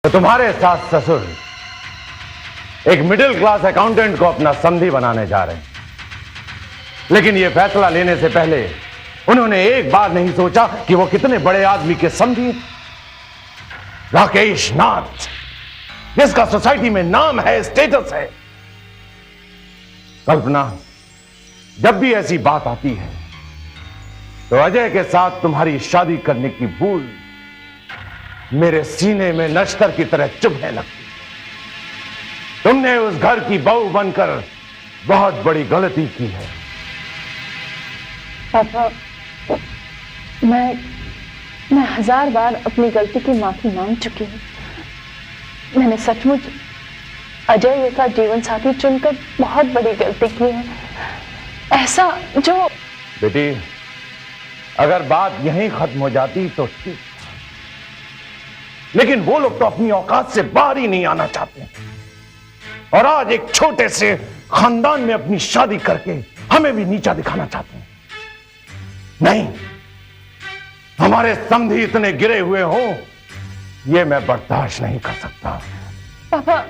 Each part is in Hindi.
तो तुम्हारे सास ससुर एक मिडिल क्लास अकाउंटेंट को अपना समधी बनाने जा रहे हैं, लेकिन यह फैसला लेने से पहले उन्होंने एक बार नहीं सोचा कि वो कितने बड़े आदमी के समधी। राकेश नाथ, जिसका सोसाइटी में नाम है, स्टेटस है। कल्पना, जब भी ऐसी बात आती है तो अजय के साथ तुम्हारी शादी करने की भूल मेरे सीने में नश्तर की तरह चुभने लगती। तुमने उस घर की बहू बनकर बहुत बड़ी गलती की है। पापा, मैं 1000 बार अपनी गलती की माफी मांग चुकी हूँ। मैंने सचमुच अजय जैसा जीवन साथी चुनकर बहुत बड़ी गलती की है, ऐसा जो। बेटी, अगर बात यहीं खत्म हो जाती तो ठीक, लेकिन वो लोग तो अपनी औकात से बाहर ही नहीं आना चाहते, और आज एक छोटे से खानदान में अपनी शादी करके हमें भी नीचा दिखाना चाहते हैं। नहीं, हमारे समधी इतने गिरे हुए हो, ये मैं बर्दाश्त नहीं कर सकता। पापा,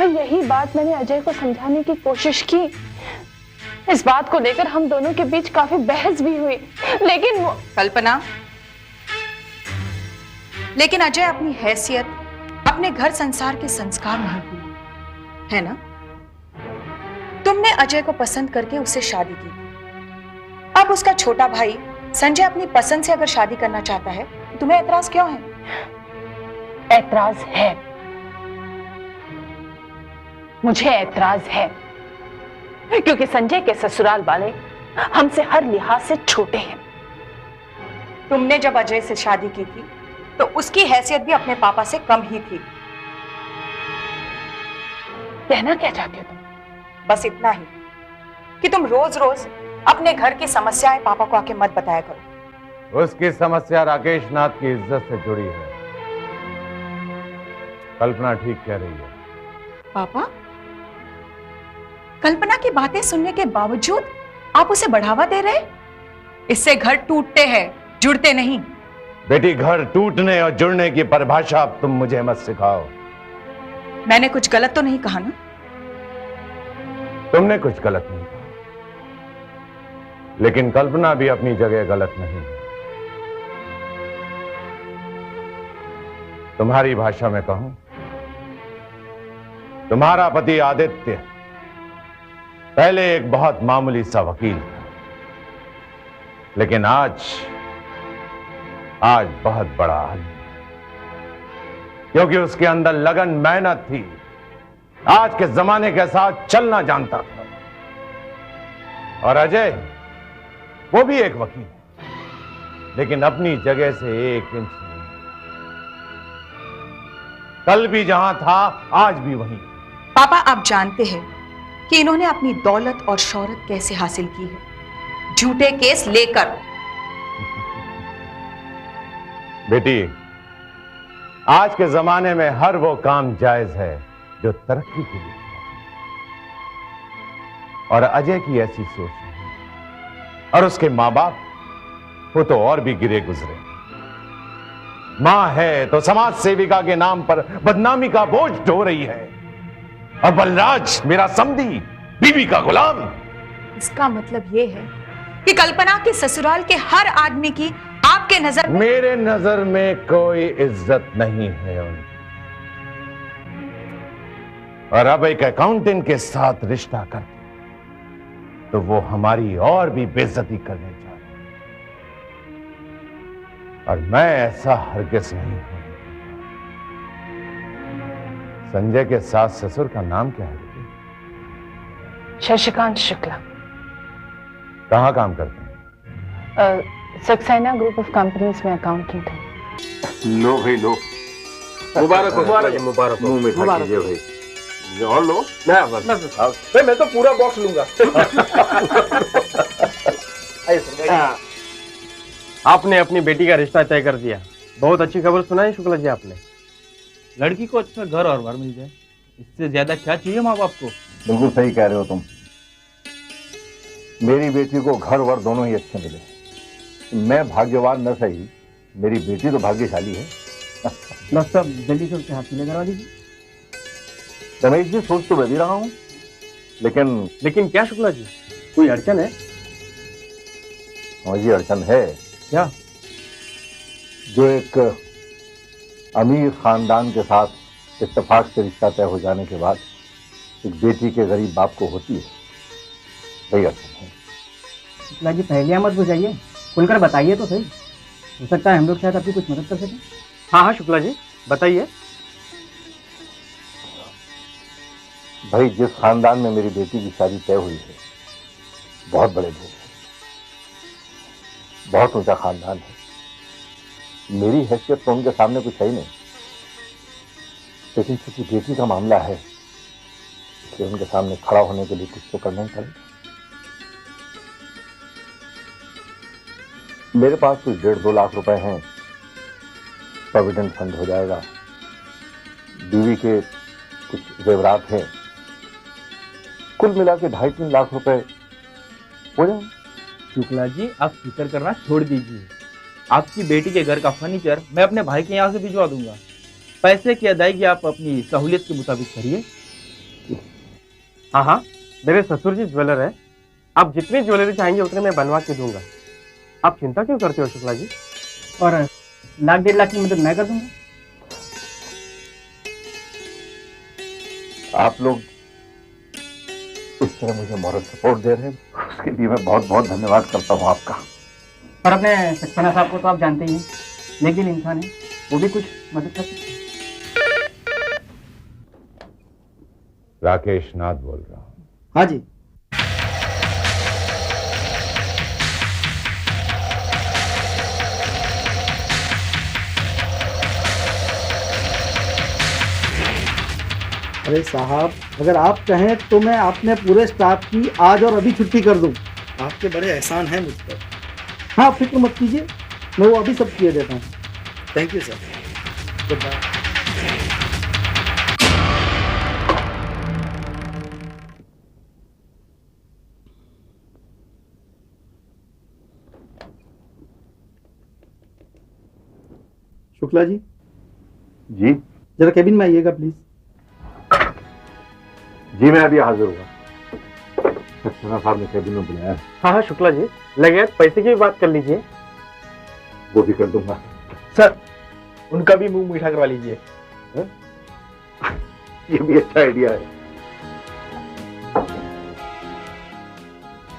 यही बात मैंने अजय को समझाने की कोशिश की। इस बात को लेकर हम दोनों के बीच काफी बहस भी हुई, लेकिन वो। कल्पना, लेकिन अजय अपनी हैसियत, अपने घर संसार के संस्कार नहीं भूले, है ना? तुमने अजय को पसंद करके उससे शादी की। अब उसका छोटा भाई संजय अपनी पसंद से अगर शादी करना चाहता है, तो तुम्हें ऐतराज क्यों है? ऐतराज है, मुझे ऐतराज है, क्योंकि संजय के ससुराल वाले हमसे हर लिहाज से छोटे हैं। तुमने जब अजय से शादी की थी तो उसकी हैसियत भी अपने पापा से कम ही थी। कहना क्या चाहती हो तुम? बस इतना ही कि तुम रोज रोज अपने घर की समस्याएं पापा को आके मत बताया करो। उसकी समस्या राकेश नाथ की इज्जत से जुड़ी है। कल्पना ठीक कह रही है। पापा, कल्पना की बातें सुनने के बावजूद आप उसे बढ़ावा दे रहे? इससे घर टूटते हैं, जुड़ते नहीं। बेटी, घर टूटने और जुड़ने की परिभाषा अब तुम मुझे मत सिखाओ। मैंने कुछ गलत तो नहीं कहा ना? तुमने कुछ गलत नहीं कहा, लेकिन कल्पना भी अपनी जगह गलत नहीं है। तुम्हारी भाषा में कहूं, तुम्हारा पति आदित्य पहले एक बहुत मामूली सा वकील था, लेकिन आज बहुत बड़ा आदमी, क्योंकि उसके अंदर लगन, मेहनत थी। आज के जमाने के साथ चलना जानता था। और अजय, वो भी एक वकील है, लेकिन अपनी जगह से 1 इंच नहीं। कल भी जहां था, आज भी वहीं। पापा, आप जानते हैं कि इन्होंने अपनी दौलत और शोहरत कैसे हासिल की है? झूठे केस लेकर। बेटी, आज के जमाने में हर वो काम जायज है जो तरक्की के लिए, और अजय की ऐसी सोच नहीं। और उसके मां बाप, वो तो और भी गिरे गुजरे। मां है तो समाज सेविका के नाम पर बदनामी का बोझ ढो रही है, और बलराज मेरा समधी, बीवी का गुलाम। इसका मतलब यह है कि कल्पना के ससुराल के हर आदमी की आपके नजर में। मेरे नजर में कोई इज्जत नहीं है उनकी। और अब एक अकाउंटेंट के साथ रिश्ता करके तो वो हमारी और भी बेइज्जती करने जा रहे हैं, और मैं ऐसा हरगिज नहीं हूं। संजय के सास ससुर का नाम क्या है? शशिकांत शुक्ला। कहां काम करते हैं? सक्सेना ग्रुप ऑफ कंपनीज में अकाउंटेंट है। लो भाई लो, मुबारक हो, मुबारक मुंह मीठा कीजिए भाई। और लो। मैं तो पूरा बॉक्स लूंगा। आपने अपनी बेटी का रिश्ता तय कर दिया। बहुत अच्छी खबर सुनाई शुक्ला जी आपने। लड़की को अच्छा घर और बार मिल जाए, इससे ज्यादा क्या चाहिए माँ बाप को? बिल्कुल सही कह रहे हो तुम। मेरी बेटी को घर वर दोनों ही अच्छे मिले। मैं भाग्यवान न सही, मेरी बेटी तो भाग्यशाली है। डॉक्टर साहब जल्दी से उसके हाथ पीले करवा दीजिए। रमेश जी, सोच तो मैं भी रहा हूँ, लेकिन क्या शुक्ला जी, कोई अड़चन है? हाँ जी, अड़चन है। क्या? जो एक अमीर खानदान के साथ इत्तेफाक से रिश्ता तय हो जाने के बाद एक बेटी के गरीब बाप को होती है, वही अड़चन है। शुक्ला जी पहले मत बुझाइए, खुलकर बताइए तो सही। हो सकता है हम लोग शायद आपकी कुछ मदद कर सकें। हाँ शुक्ला जी, बताइए। भाई, जिस खानदान में मेरी बेटी की शादी तय हुई है, बहुत बड़े लोग हैं, बहुत ऊंचा खानदान है। मेरी हैसियत तो उनके सामने कुछ है ही नहीं, लेकिन चूंकि बेटी का मामला है, इसलिए उनके सामने खड़ा होने के लिए कुछ तो करना ही पड़ेगा। मेरे पास कुछ 1.5-2 लाख रुपए हैं, प्रोविडेंट फंड हो जाएगा। बीवी के कुछ जेवरात हैं, कुल मिला के 2.5-3 लाख रुपए हो जाएंगे। शुक्ला जी आप फिक्र करना छोड़ दीजिए, आपकी बेटी के घर का फर्नीचर मैं अपने भाई के यहाँ से भिजवा दूंगा। पैसे की अदायगी आप अपनी सहूलियत के मुताबिक करिए। हाँ, मेरे ससुर जी ज्वेलर है, आप जितनी ज्वेलरी चाहेंगे उतने मैं बनवा के दूंगा। आप चिंता क्यों करते हो शुक्ला जी? और 1-1.5 लाख की मदद मैं कर दूंगा। आप लोग इस तरह मुझे मॉरल सपोर्ट दे रहे हैं, उसके लिए मैं बहुत बहुत धन्यवाद करता हूँ आपका। और अपने सक्सेना साहब को तो आप जानते ही हैं, लेकिन इंसान है, वो भी कुछ मदद कर सकते हैं। राकेश नाथ बोल रहा हूँ। हाँ जी। अरे साहब, अगर आप कहें तो मैं अपने पूरे स्टाफ की आज और अभी छुट्टी कर दूं। आपके बड़े एहसान हैं मुझ पर। हाँ, फिक्र मत कीजिए, मैं वो अभी सब किए देता हूँ। Thank you sir, good bye. Shukla ji, जी जरा केबिन में आइएगा प्लीज। जी, मैं अभी हाजिर हुआ। सक्सेना साहब ने केबिन में बुलाया। हाँ शुक्ला जी, लगे पैसे की भी बात कर लीजिए। वो भी कर दूंगा। सर, उनका भी मुंह मीठा करवा लीजिए। ये भी अच्छा आइडिया है।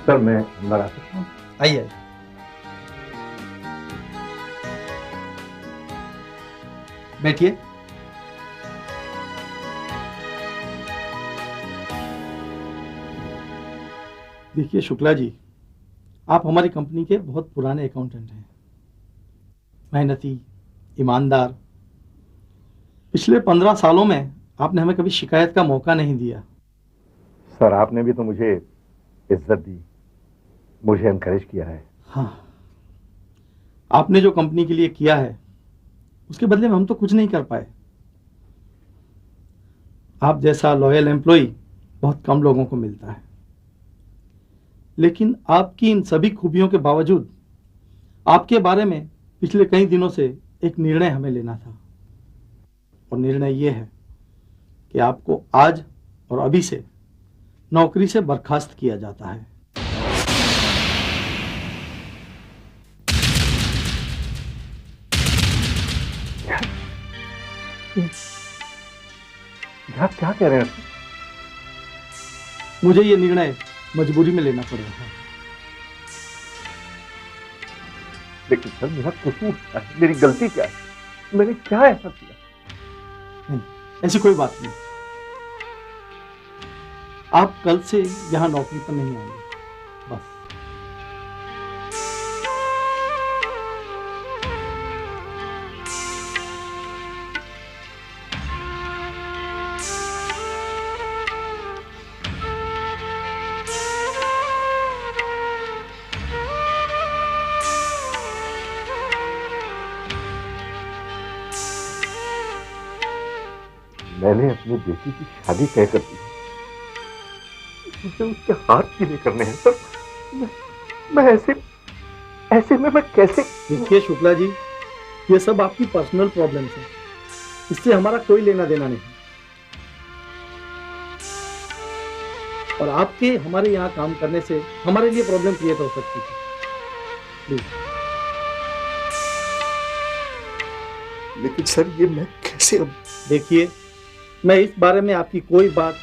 सर, मैं अंदर आ सकता हूँ? आइए। बैठिए। देखिए शुक्ला जी, आप हमारी कंपनी के बहुत पुराने अकाउंटेंट हैं, मेहनती, ईमानदार। पिछले 15 सालों में आपने हमें कभी शिकायत का मौका नहीं दिया। सर, आपने भी तो मुझे इज्जत दी, मुझे एनकरेज किया है। हाँ, आपने जो कंपनी के लिए किया है उसके बदले में हम तो कुछ नहीं कर पाए। आप जैसा लॉयल एम्प्लॉय बहुत कम लोगों को मिलता है, लेकिन आपकी इन सभी खूबियों के बावजूद आपके बारे में पिछले कई दिनों से एक निर्णय हमें लेना था, और निर्णय ये है कि आपको आज और अभी से नौकरी से बर्खास्त किया जाता है। आप क्या कह रहे हैं? मुझे ये निर्णय मजबूरी में लेना पड़ रहा है। लेकिन सर, मेरा कसूर क्या है? मेरी गलती क्या है? मैंने क्या ऐसा किया? नहीं, ऐसी कोई बात नहीं। आप कल से यहां नौकरी पर नहीं आएंगे, बस। मैंने अपनी बेटी की शादी तय कर दी, मुझे उसके हाथ पीले करने हैं सर। मैं ऐसे में मैं कैसे? देखिए शुक्ला जी, ये सब आपकी पर्सनल प्रॉब्लम्स हैं। इससे हमारा कोई लेना देना नहीं। और आपके हमारे यहाँ काम करने से हमारे लिए प्रॉब्लम क्रिएट हो सकती है। प्लीज। लेकिन सर ये मैं कैसे अब? देखिए, मैं इस बारे में आपकी कोई बात,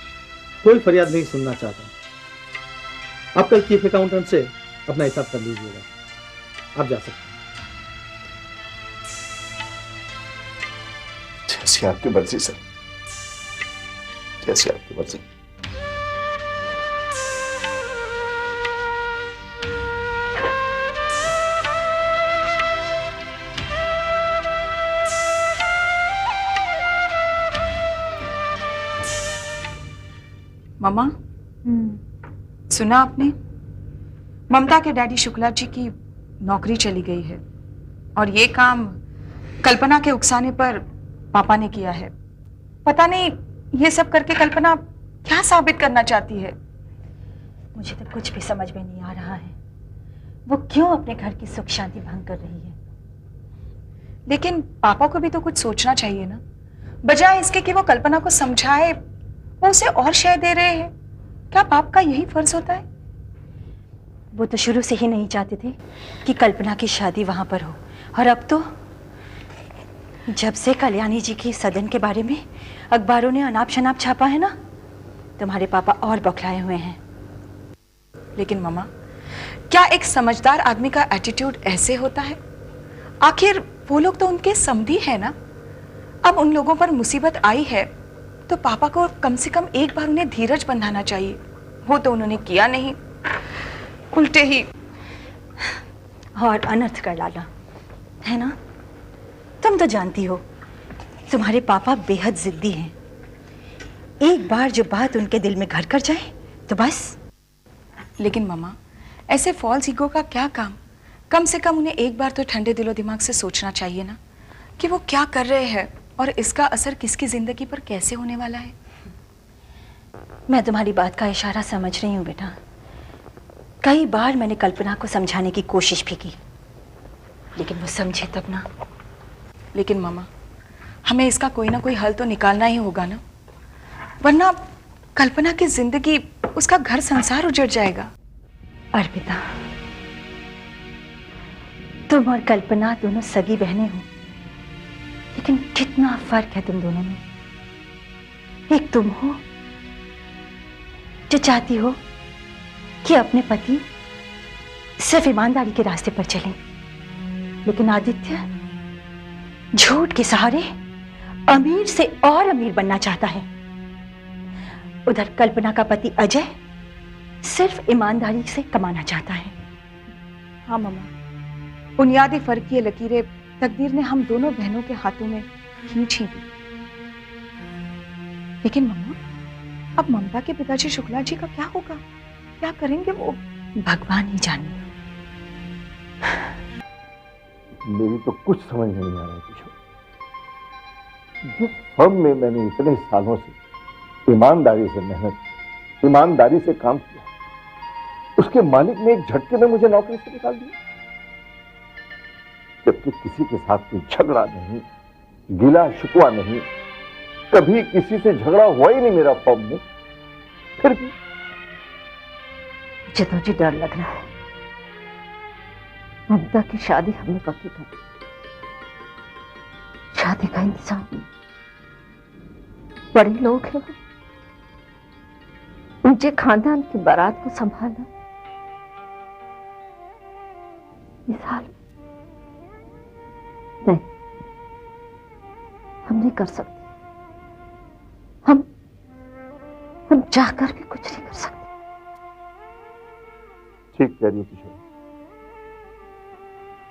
कोई फरियाद नहीं सुनना चाहता। आप कल चीफ अकाउंटेंट से अपना हिसाब कर लीजिएगा। आप जा सकते हैं। जैसे आपकी मर्जी सर, जैसे आपकी मर्जी। मम्मा, सुना आपने? ममता के डैडी शुक्ला जी की नौकरी चली गई है और ये काम कल्पना के उकसाने पर पापा ने किया है। पता नहीं ये सब करके कल्पना क्या साबित करना चाहती है। मुझे तो कुछ भी समझ में नहीं आ रहा है, वो क्यों अपने घर की सुख शांति भंग कर रही है। लेकिन पापा को भी तो कुछ सोचना चाहिए ना, बजाय इसके कि वो कल्पना को समझाए, वो उसे और शय दे रहे हैं। क्या बाप का यही फर्ज होता है? वो तो शुरू से ही नहीं चाहते थे कि कल्पना की शादी वहां पर हो, और अब तो जब से कल्याणी जी की सदन के बारे में अखबारों ने अनाप शनाप छापा है ना, तुम्हारे पापा और बौखलाए हुए हैं। लेकिन मम्मा, क्या एक समझदार आदमी का एटीट्यूड ऐसे होता है? आखिर वो लोग तो उनके समधी है ना। अब उन लोगों पर मुसीबत आई है तो पापा को कम से कम एक बार उन्हें धीरज बंधाना चाहिए। वो तो उन्होंने किया नहीं, उल्टे ही और अनर्थ कर डाला है ना। तुम तो जानती हो तुम्हारे पापा बेहद जिद्दी हैं। एक बार जो बात उनके दिल में घर कर जाए तो बस। लेकिन मम्मा, ऐसे फॉल्स ईगो का क्या काम? कम से कम उन्हें एक बार तो ठंडे दिलो दिमाग से सोचना चाहिए ना कि वो क्या कर रहे हैं और इसका असर किसकी जिंदगी पर कैसे होने वाला है। मैं तुम्हारी बात का इशारा समझ रही हूँ बेटा। कई बार मैंने कल्पना को समझाने की कोशिश भी की, लेकिन वो समझे तब ना। लेकिन मामा, हमें इसका कोई ना कोई हल तो निकालना ही होगा ना, वरना कल्पना की जिंदगी, उसका घर संसार उजड़ जाएगा। अर्पिता, तुम और कल्पना दोनों सगी बहनें हो, लेकिन कितना फर्क है तुम दोनों में। एक तुम हो जो चाहती हो कि अपने पति सिर्फ ईमानदारी के रास्ते पर चलें, लेकिन आदित्य झूठ के सहारे अमीर से और अमीर बनना चाहता है। उधर कल्पना का पति अजय सिर्फ ईमानदारी से कमाना चाहता है। हाँ मम्मा, बुनियादी फर्क की ये लकीरें तकदीर ने हम दोनों बहनों के हाथों में खींच ही दी। लेकिन मम्मा, अब ममता के पिताजी शुक्ला जी का क्या होगा? क्या करेंगे वो? भगवान ही जाने। मेरी तो कुछ समझ में नहीं आ रहा है किशोर। जिस फर्म में मैंने इतने सालों से ईमानदारी से मेहनत, ईमानदारी से काम किया, उसके मालिक ने एक झटके में मुझे नौकरी से निकाल दिया, जबकि किसी के साथ कोई झगड़ा नहीं, गिला शिकवा नहीं, कभी किसी से झगड़ा हुआ ही नहीं मेरा फर्म में। फिर भी मुझे तो डर लग रहा है। ममता की शादी हमने पक्की कर दी। शादी का इंतजाम बड़े लोग हैं, उनके खानदान की बारात को संभालना इस हाल नहीं, हम नहीं कर सकते। हम चाहकर भी कुछ नहीं कर सकते। ठीक कह रही हो किशोर।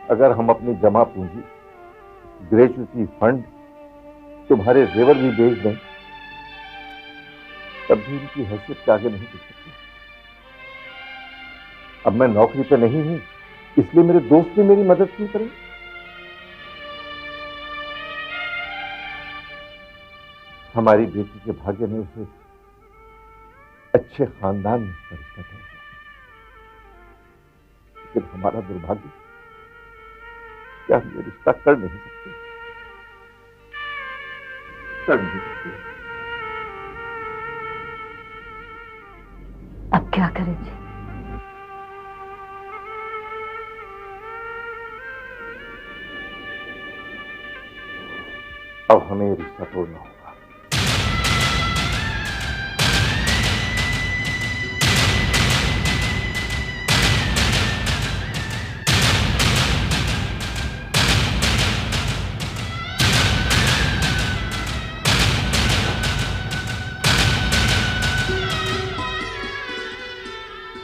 अगर हम अपनी जमा पूंजी, ग्रेजुएटी फंड तुम्हारे जेवर भी बेच दें, तब भी उनकी हैसियत के आगे नहीं टिक सकती। अब मैं नौकरी पे नहीं हूं, इसलिए मेरे दोस्त भी मेरी मदद क्यों करें? हमारी बेटी के भाग्य ने उसे अच्छे खानदान में रिश्ता तय किया, लेकिन हमारा दुर्भाग्य क्या हम ये रिश्ता कर नहीं सकते। अब क्या करें जी? अब हमें ये रिश्ता तोड़ना होगा।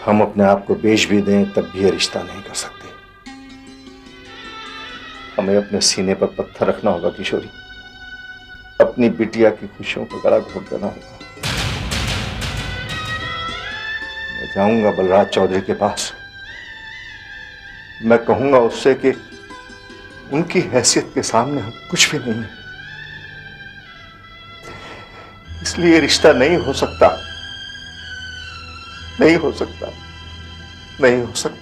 हम अपने आप को बेच भी दें तब भी ये रिश्ता नहीं कर सकते। हमें अपने सीने पर पत्थर रखना होगा किशोरी, अपनी बिटिया की खुशियों को गला घोट देना होगा। मैं जाऊंगा बलराज चौधरी के पास, मैं कहूंगा उससे कि उनकी हैसियत के सामने हम कुछ भी नहीं है, इसलिए रिश्ता नहीं हो सकता, नहीं हो सकता, नहीं हो सकता।